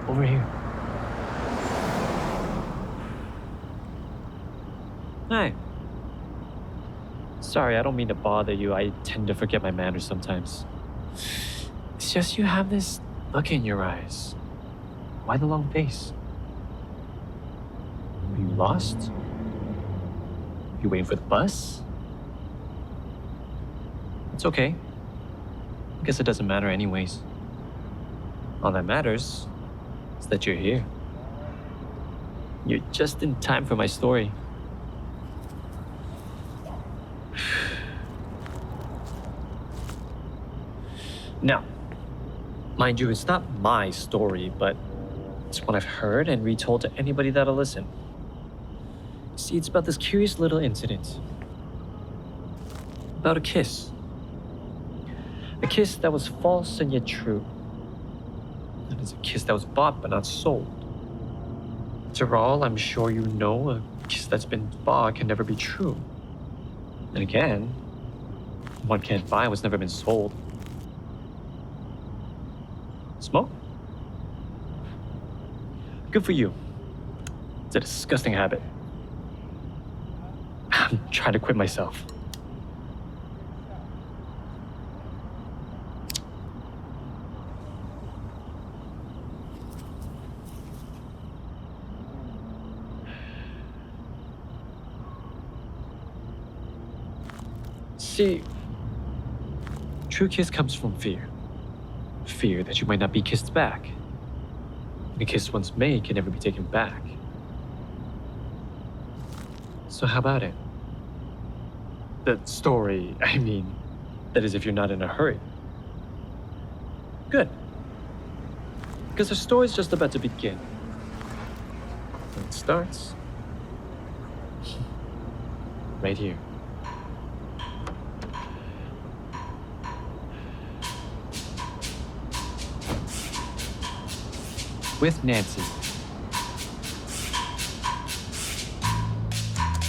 Over here. Hi. Sorry, I don't mean to bother you. I tend to forget my manners sometimes. It's just you have this look in your eyes. Why the long face? Are you lost? You waiting for the bus? It's okay. I guess it doesn't matter anyways. All that matters is that you're here. You're just in time for my story. Now, mind you, it's not my story, but it's one I've heard and retold to anybody that'll listen. See, it's about this curious little incident. About a kiss. A kiss that was false and yet true. That is a kiss that was bought but not sold. After all, I'm sure you know a kiss that's been bought can never be true. And again, one can't buy what's never been sold. Smoke? Good for you. It's a disgusting habit. I'm trying to quit myself. See, true kiss comes from fear. Fear that you might not be kissed back. And a kiss once made can never be taken back. So how about it? The story, I mean, that is if you're not in a hurry. Good. Because the story's just about to begin. And it starts right here. With Nancy,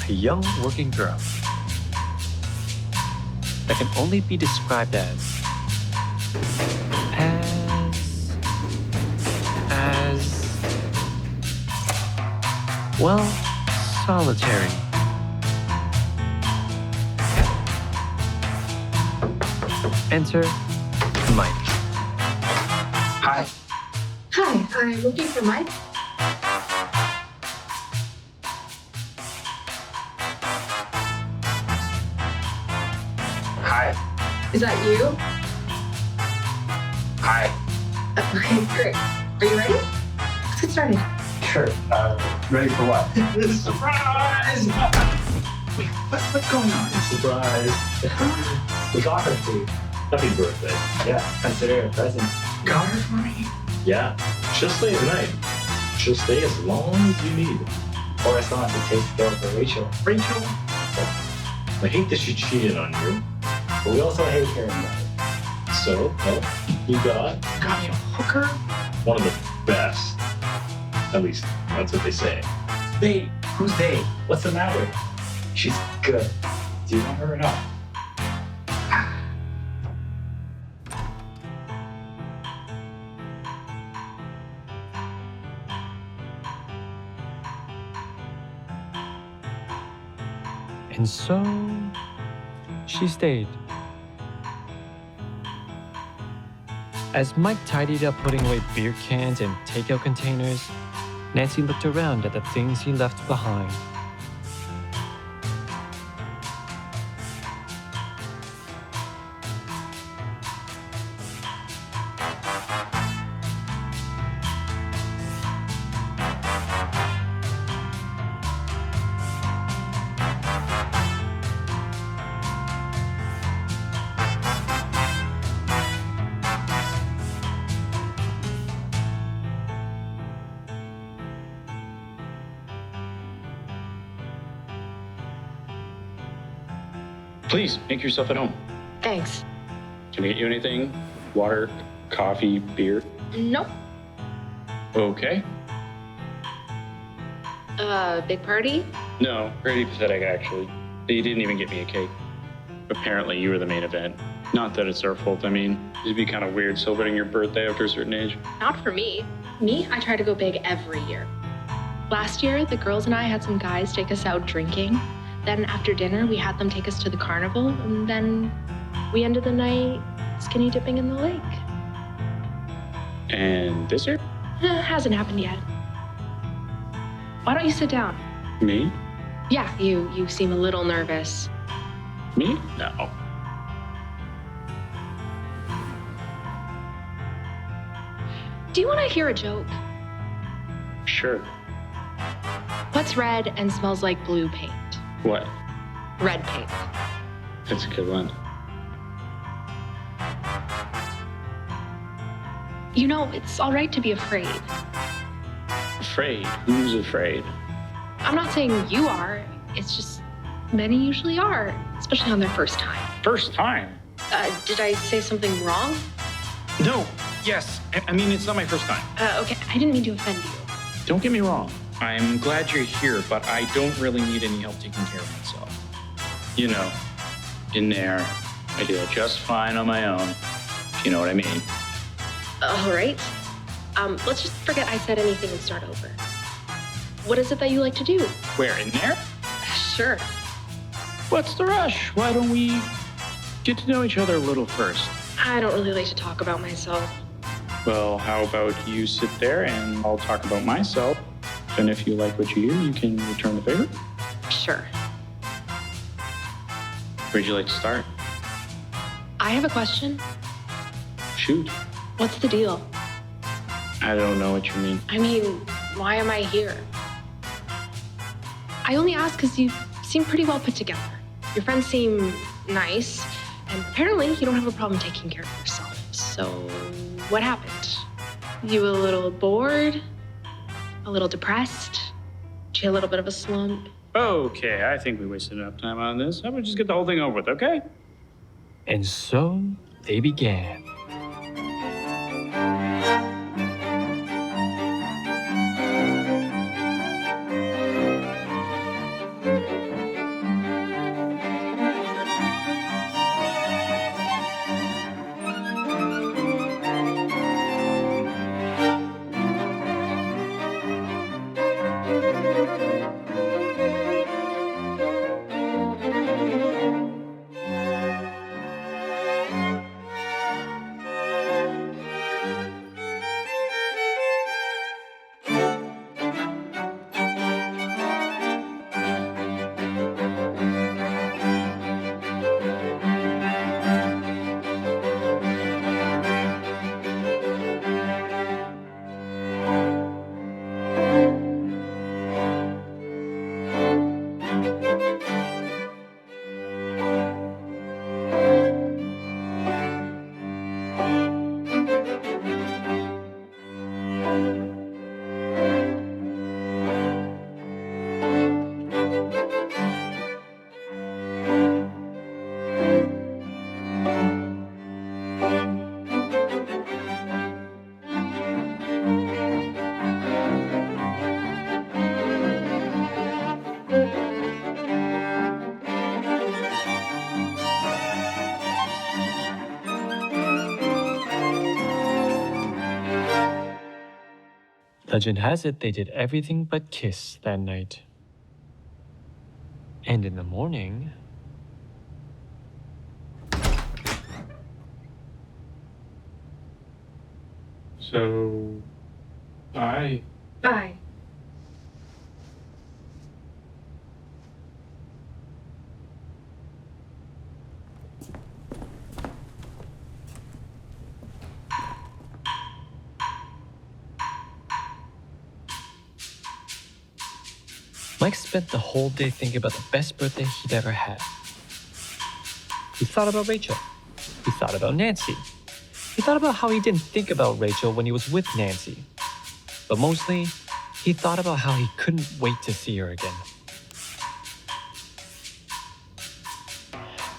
a young working girl that can only be described as well, solitary. Enter Mike. Hi. Hi, I'm looking for Mike. Hi. Is that you? Hi. Okay, great. Are you ready? Let's get started. Sure. Ready for what? Surprise! Wait, what's going on? Surprise. We got her food. Happy birthday. Yeah, consider it a present. Got her for me? Yeah, she'll stay the night. She'll stay as long as you need. Or as long as it takes to go for Rachel. Rachel? I hate that she cheated on you. But we also hate hearing about it. So, well, you got Got me a hooker? one of the best. At least, that's what they say. They? Who's they? What's the matter? She's good. Do you want her or not? And so, she stayed. As Mike tidied up putting away beer cans and takeout containers, Nancy looked around at the things he left behind. Please, make yourself at home. Thanks. Can I get you anything? Water, coffee, beer? Nope. Okay. Big party? No, pretty pathetic actually. They didn't even get me a cake. Apparently you were the main event. Not that it's our fault. I mean, it'd be kind of weird celebrating your birthday after a certain age. Not for me. Me, I try to go big every year. Last year, the girls and I had some guys take us out drinking. Then after dinner, we had them take us to the carnival, and then we ended the night skinny dipping in the lake. And this year? Hasn't happened yet. Why don't you sit down? Me? Yeah, you seem a little nervous. Me? No. Do you want to hear a joke? Sure. What's red and smells like blue paint? What? Red paint. That's a good one. You know, it's all right to be afraid. Afraid? Who's afraid? I'm not saying you are. It's just many usually are, especially on their first time. First time? Did I say something wrong? No. Yes. I mean, it's not my first time. Okay, I didn't mean to offend you. Don't get me wrong. I'm glad you're here, but I don't really need any help taking care of myself. You know, in there, I do it just fine on my own, if you know what I mean. All right. Let's just forget I said anything and start over. What is it that you like to do? Where, in there? Sure. What's the rush? Why don't we get to know each other a little first? I don't really like to talk about myself. Well, how about you sit there and I'll talk about myself. And if you like what you hear, you can return the favor. Sure. Where'd you like to start? I have a question. Shoot. What's the deal? I don't know what you mean. I mean, why am I here? I only ask because you seem pretty well put together. Your friends seem nice, and apparently you don't have a problem taking care of yourself. So, what happened? You a little bored? A little depressed? Did you have a little bit of a slump? Okay, I think we wasted enough time on this. How about we just get the whole thing over with, okay? And so they began. Legend has it they did everything but kiss that night. And in the morning... So, bye. Bye. Mike spent the whole day thinking about the best birthday he'd ever had. He thought about Rachel. He thought about Nancy. He thought about how he didn't think about Rachel when he was with Nancy. But mostly, he thought about how he couldn't wait to see her again.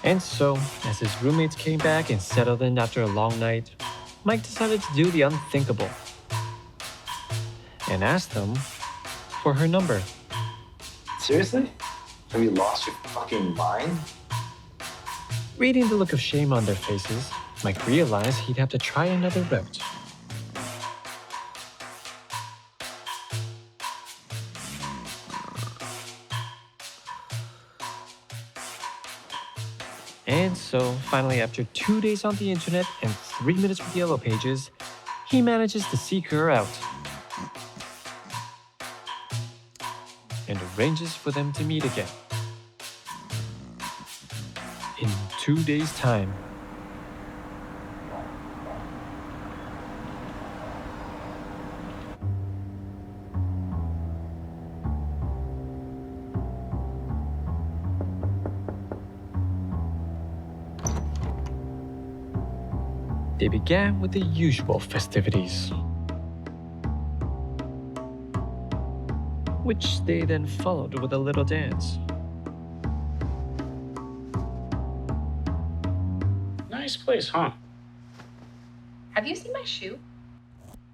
And so, as his roommates came back and settled in after a long night, Mike decided to do the unthinkable and asked them for her number. Seriously? Have you lost your fucking mind? Reading the look of shame on their faces, Mike realized he'd have to try another route. And so, finally, after 2 days on the internet and 3 minutes with Yellow Pages, he manages to seek her out and arranges for them to meet again. In 2 days' time. They began with the usual festivities, which they then followed with a little dance. Nice place, huh? Have you seen my shoe?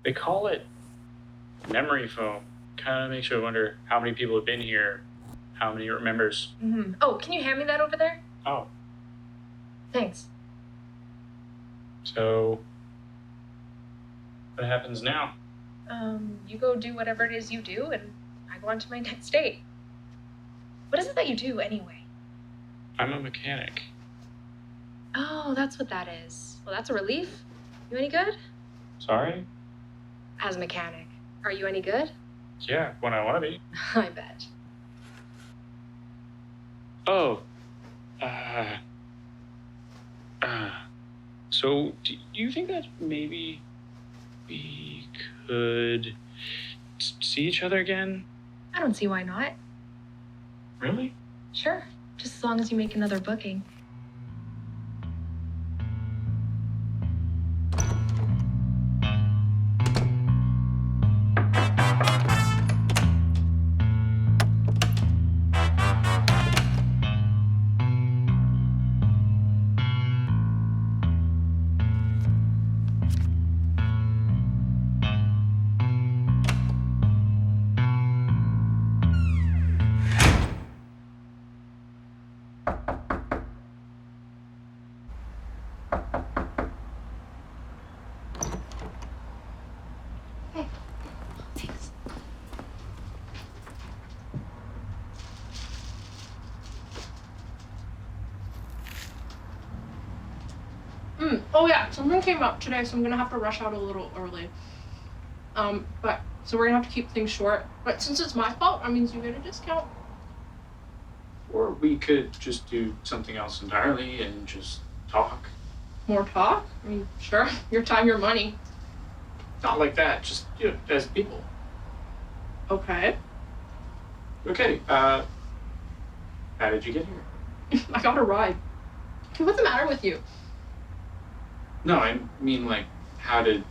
They call it memory foam. Kind of makes you wonder how many people have been here, how many it remembers. Mm-hmm. Oh, can you hand me that over there? Oh, Thanks. so what happens now? You go do whatever it is you do, and I go on to my next date. What is it that you do, anyway? I'm a mechanic. Oh, that's what that is. Well, that's a relief. You any good? Sorry? As a mechanic, are you any good? Yeah, when I want to be. I bet. Oh. So, do you think that maybe we could see each other again? I don't see why not. Really? Sure, just as long as you make another booking. Oh yeah, something came up today, so I'm gonna have to rush out a little early. So we're gonna have to keep things short. But since it's my fault, that means you get a discount. Or we could just do something else entirely and just talk. More talk? I mean, sure. Your time, your money. Not like that, just as people. Okay. Okay, how did you get here? I got a ride. Okay, what's the matter with you? No, I mean, like, how did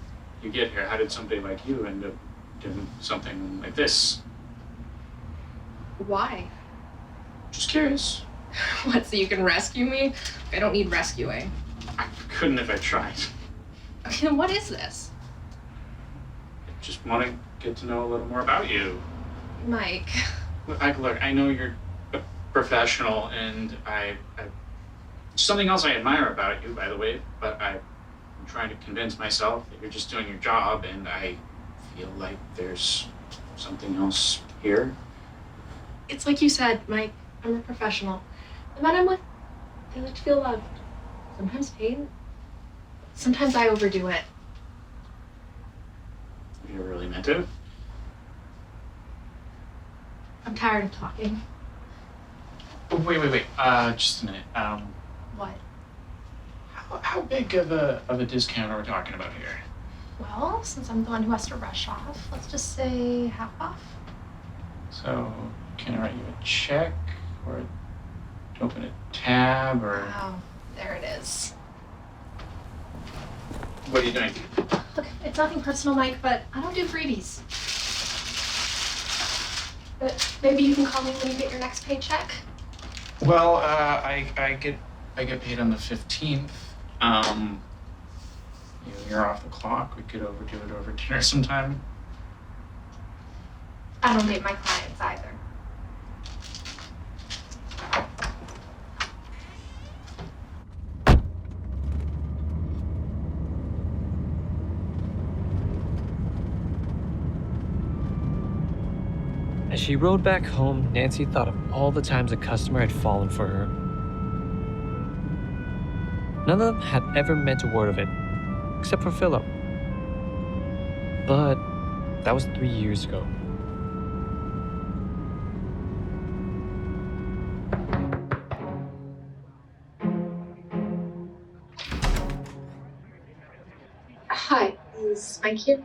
you get here? How did somebody like you end up doing something like this? Why? Just curious. What, so you can rescue me? I don't need rescuing. I couldn't if I tried. Okay, then what is this? I just want to get to know a little more about you. Mike. Look, I know you're a professional, and something else I admire about you, by the way, but I'm trying to convince myself that you're just doing your job, and I feel like there's something else here. It's like you said, Mike. I'm a professional. The men I'm with, they like to feel loved. Sometimes pain. Sometimes I overdo it. You really meant it? I'm tired of talking. Oh, wait. Just a minute. What? How big of a discount are we talking about here? Well, since I'm the one who has to rush off, let's just say half off. So, can I write you a check, or open a tab, or Wow, there it is. what are you doing? Look, it's nothing personal, Mike, but I don't do freebies. But maybe you can call me when you get your next paycheck. Well, I get paid on the 15th. You're off the clock. We could overdo it over dinner sometime. I don't date my clients either. As she rode back home, Nancy thought of all the times a customer had fallen for her. None of them had ever meant a word of it, except for Philip. But that was 3 years ago. Hi, is Mike here?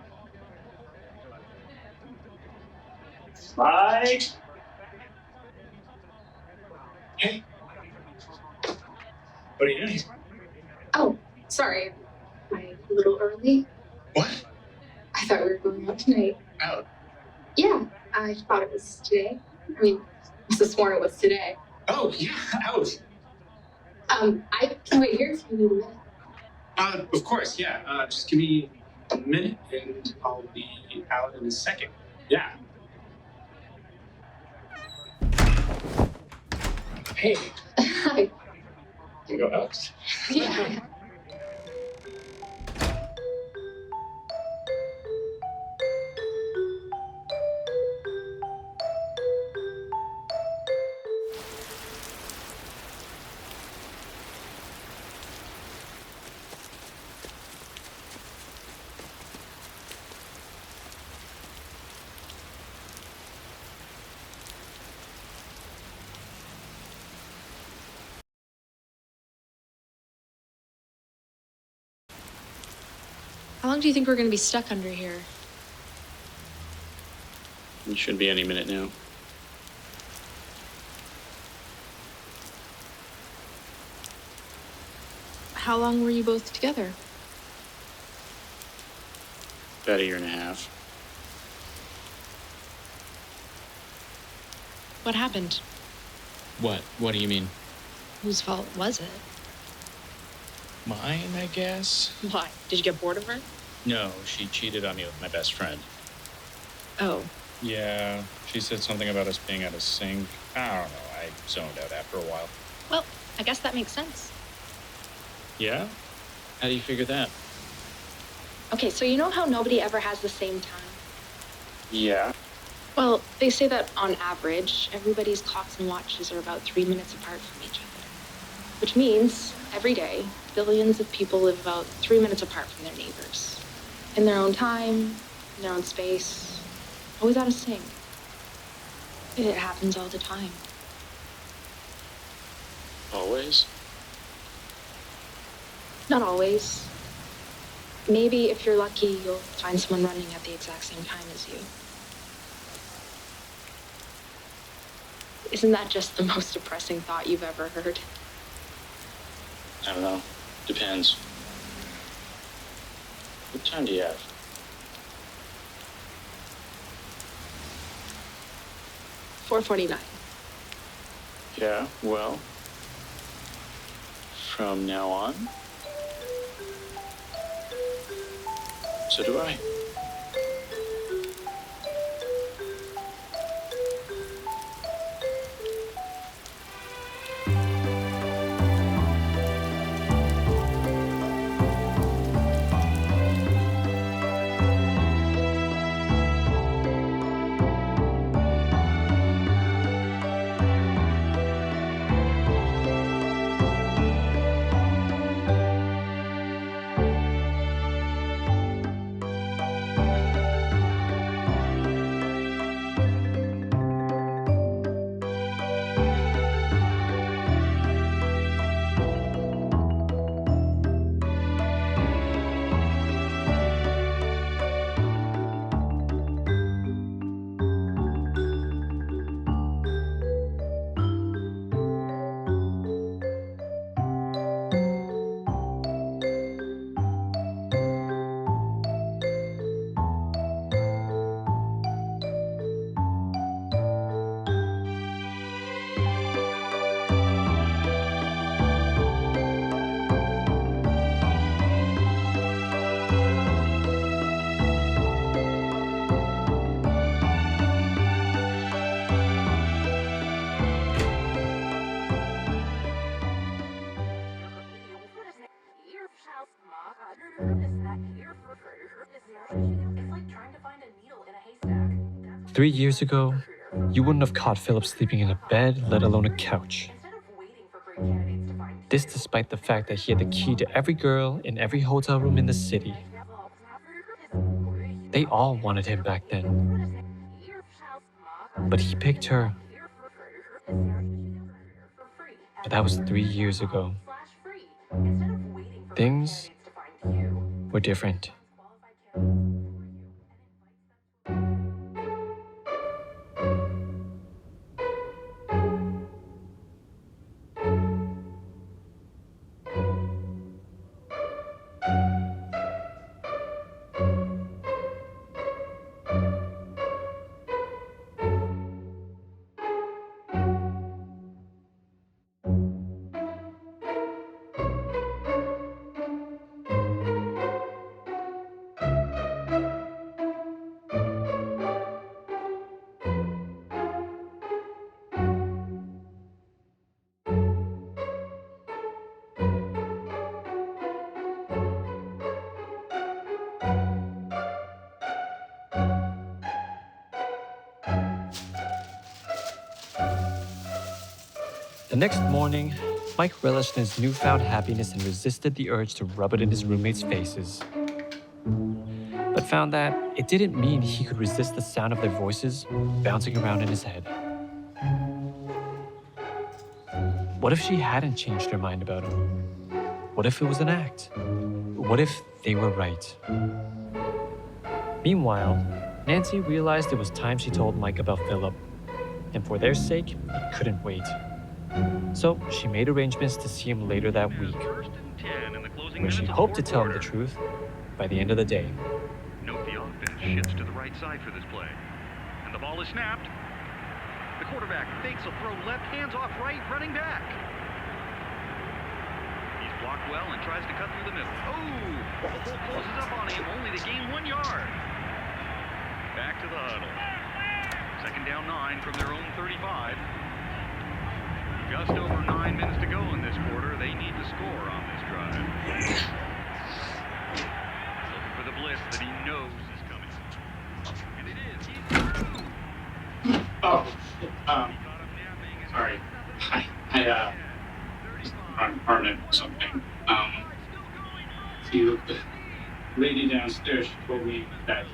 Mike! Hey. What are you doing? Oh, sorry. Am I a little early? What? I thought we were going out tonight. Out? Yeah, I thought it was today. I mean, I must have sworn it was today. Oh, yeah, out. I can wait here if you need a minute. Of course, yeah. Just give me a minute and I'll be out in a second. Yeah. Hey, Hi. you go out? Yeah. How long do you think we're going to be stuck under here? It should be any minute now. How long were you both together? About a year and a half. What happened? What? What do you mean? Whose fault was it? Mine, I guess? Why? Did you get bored of her? No, she cheated on me with my best friend. Oh. Yeah, she said something about us being out of sync. I don't know, I zoned out after a while. Well, I guess that makes sense. Yeah? How do you figure that? Okay, so you know how nobody ever has the same time? Yeah. Well, they say that on average, everybody's clocks and watches are about 3 minutes apart from each other. Which means, every day, billions of people live about 3 minutes apart from their neighbors. In their own time, in their own space, always out of sync. It happens all the time. Always? Not always. Maybe if you're lucky, you'll find someone running at the exact same time as you. Isn't that just the most depressing thought you've ever heard? I don't know. Depends. What time do you have? 4:49. Yeah, well, from now on, so do I. Three years ago, You wouldn't have caught Philip sleeping in a bed, let alone a couch. This despite the fact that he had the key to every girl in every hotel room in the city. They all wanted him back then. But he picked her. But that was 3 years ago. Things were different. The next morning, Mike relished in his newfound happiness and resisted the urge to rub it in his roommates' faces. But found that it didn't mean he could resist the sound of their voices bouncing around in his head. What if she hadn't changed her mind about him? What if it was an act? What if they were right? Meanwhile, Nancy realized it was time she told Mike about Philip, and for their sake, he couldn't wait. So she made arrangements to see him later that week, where she hoped to tell him the truth by the end of the day. Note the offense shifts to the right side for this play. And the ball is snapped. The quarterback fakes a throw left, hands off right, running back. He's blocked well and tries to cut through the middle. Oh! The hole closes up on him, only to gain 1 yard. Back to the huddle. Second down 9 from their own 35. Just over 9 minutes to go in this quarter. They need to score on this drive. Looking for the blitz that he knows is coming. And it is. He's through. Oh, sorry. I on apartment or something. The lady downstairs, she told me that,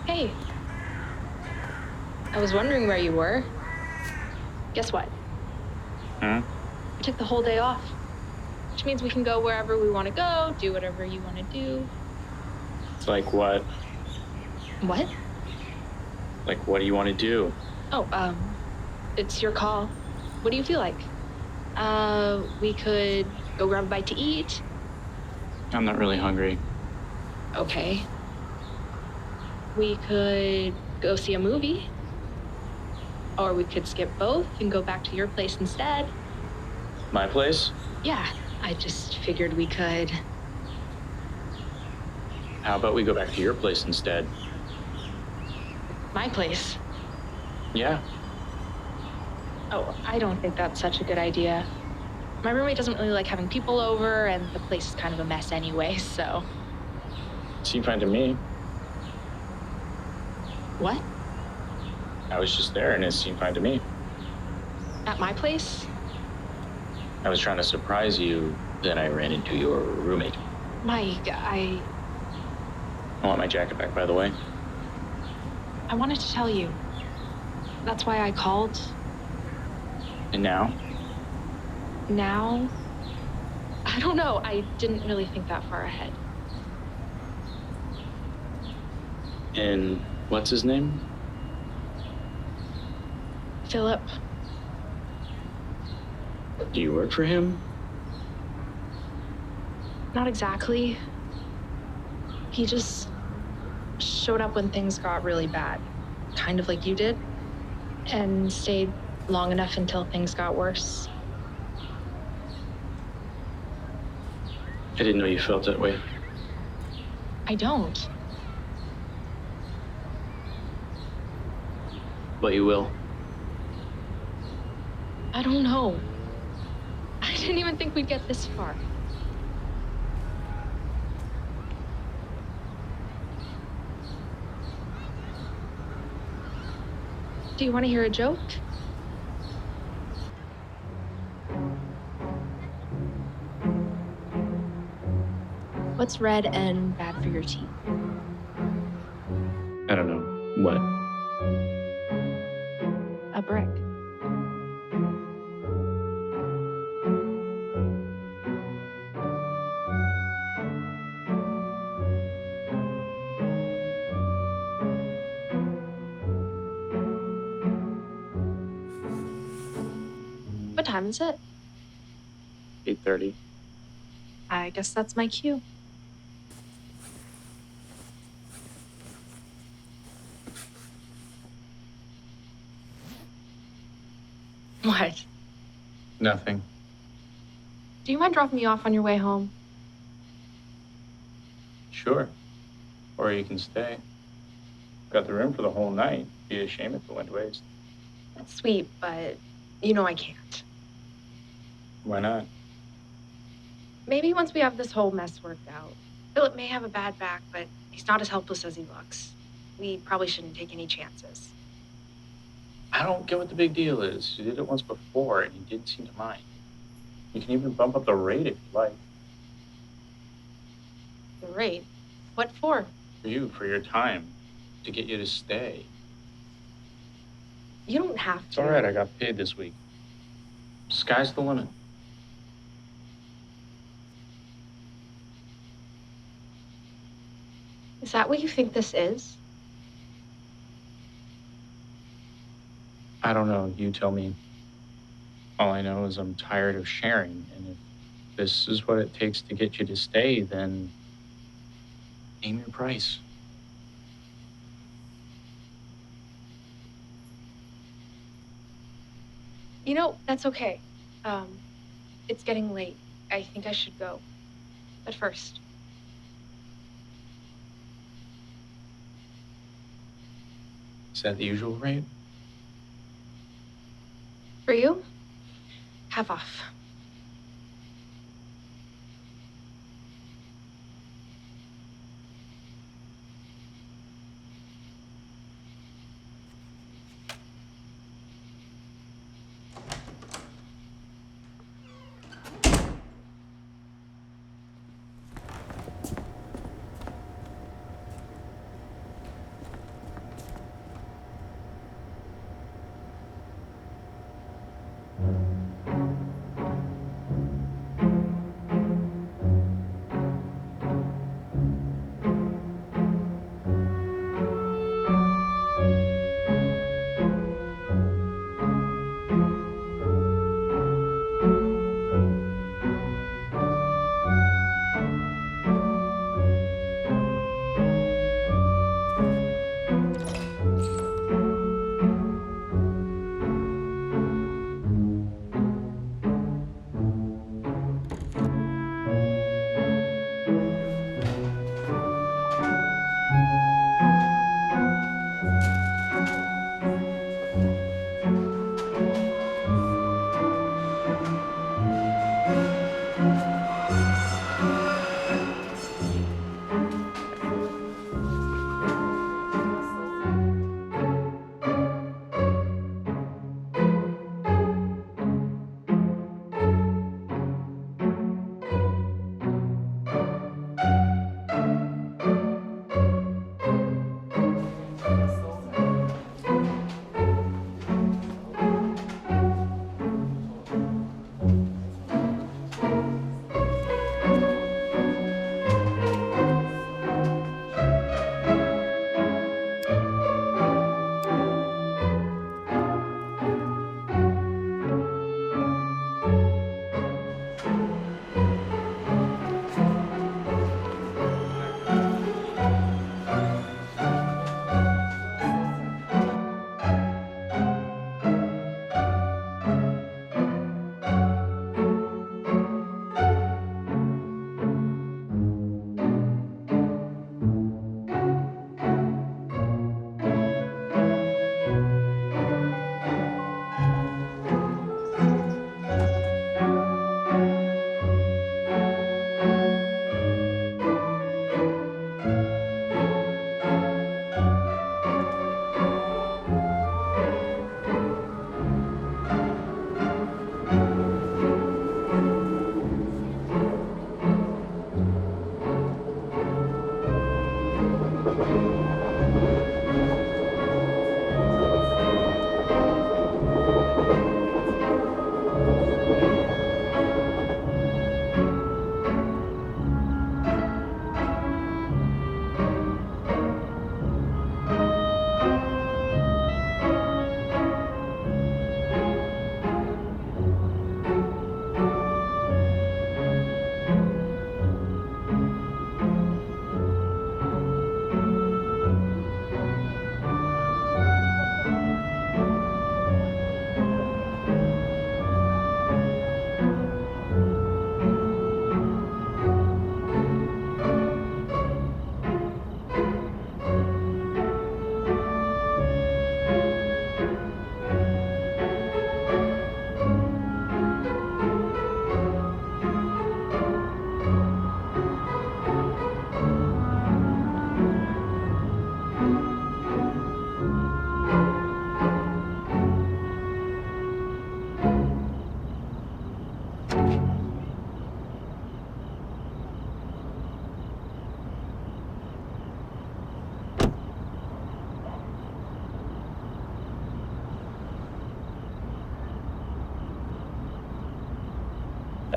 Hey. I was wondering where you were. Guess what? Huh? I took the whole day off. Which means we can go wherever we want to go, do whatever you want to do. Like what? What? Like what do you want to do? Oh, it's your call. What do you feel like? We could go grab a bite to eat. I'm not really hungry. Okay. We could go see a movie. Or we could skip both and go back to your place instead. My place? Yeah, I just figured we could. How about we go back to your place instead? My place? Yeah. Oh, I don't think that's such a good idea. My roommate doesn't really like having people over, and the place is kind of a mess anyway, so. Seemed fine to me. What? I was just there and it seemed fine to me. At my place? I was trying to surprise you, then I ran into your roommate. Mike, I want my jacket back, by the way. I wanted to tell you. That's why I called. And now? Now? I don't know. I didn't really think that far ahead. And what's his name? Philip. Do you work for him? Not exactly. He just showed up when things got really bad. Kind of like you did. And stayed long enough until things got worse. I didn't know you felt that way. I don't. But you will. I don't know. I didn't even think we'd get this far. Do you want to hear a joke? What's red and bad for your teeth? I don't know. What? A brick. What time is it? 8:30. I guess that's my cue. What? Nothing. Do you mind dropping me off on your way home? Sure. Or you can stay. Got the room for the whole night. Be a shame if it went to waste. That's sweet, but you know I can't. Why not? Maybe once we have this whole mess worked out. Philip may have a bad back, but he's not as helpless as he looks. We probably shouldn't take any chances. I don't get what the big deal is. You did it once before, and you didn't seem to mind. You can even bump up the rate if you like. The rate? What for? For you, for your time. To get you to stay. You don't have to. It's all right, I got paid this week. Sky's the limit. Is that what you think this is? I don't know, you tell me. All I know is I'm tired of sharing, and if this is what it takes to get you to stay, then name your price. You know, that's okay. It's getting late. I think I should go. But first. Is that the usual rate? For you? Half off.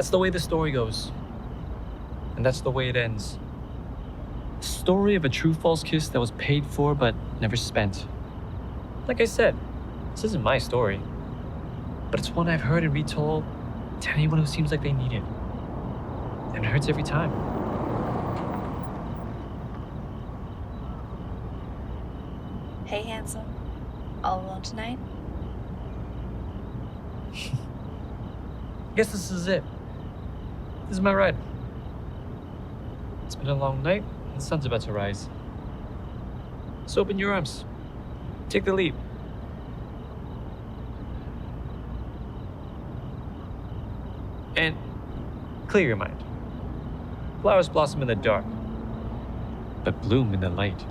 That's the way the story goes. And that's the way it ends. A story of a true-false kiss that was paid for but never spent. Like I said, this isn't my story. But it's one I've heard and retold to anyone who seems like they need it. And it hurts every time. Hey, handsome. All alone tonight? I guess this is it. This is my ride. It's been a long night, and the sun's about to rise. So open your arms. Take the leap. And clear your mind. Flowers blossom in the dark, but bloom in the light.